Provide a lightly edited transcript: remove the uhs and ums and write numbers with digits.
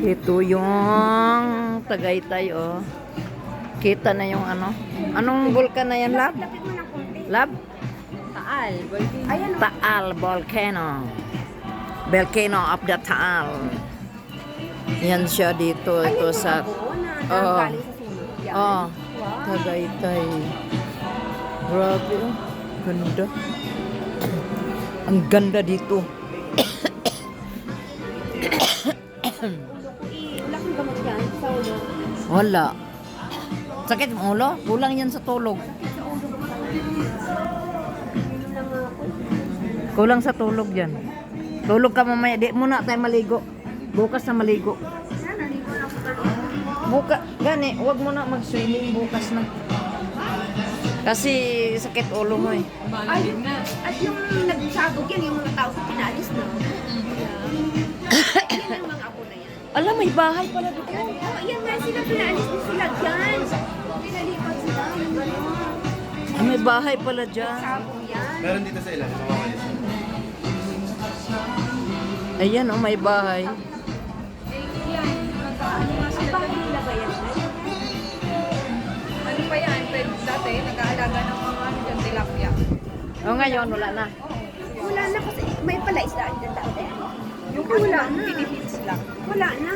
Ito yung Tagaytay, oh. Kita na yung ano. Anong vulkan na yan, Lab? Lapit mo ng konti. Lab? Taal. Ayan o. Taal Volcano. Volcano of the Taal. Yan siya dito. Ito sa... Oh. Galing sa sunog. Yan. Oh. Wow. Tagaytay. Grabe, oh. Ganda. Ang ganda dito. Ulo ko wala kang gamot yan sa ulo. Wala. Sakit mo ulo? Kulang yan sa tulog. Sa ulo ko pala. Ulo lang ako. Kulang sa tulog yan. Tulog ka mamaya. Di muna tayo maligo. Bukas na maligo. Yan, naligo na ako kanina. Gani, huwag mo na mag-swimming bukas na. Kasi sakit ulo mo eh. Ay, at yung nagsabog yan, yung mga tao sa pinalis na. Yan yung mga apo na yan. Alam, may bahay pala dito. Oh, yan nga sila, pinalis na sila dyan. Pinalipat sila, yung gano'n. Ah, may bahay pala dyan. Sabog yan. Meron dito sa ilalim, sa mga isa. Ayan, oh, may bahay. Ang bahay nila ba yan? Ano pa yan? Dati, nag-aalaga ng mga ano dyan, tilapia. Oh, ngayon, wala na. Wala na kasi may pala isdaan dyan dati. Yung Wala ano, na. pinipits lang. Wala na.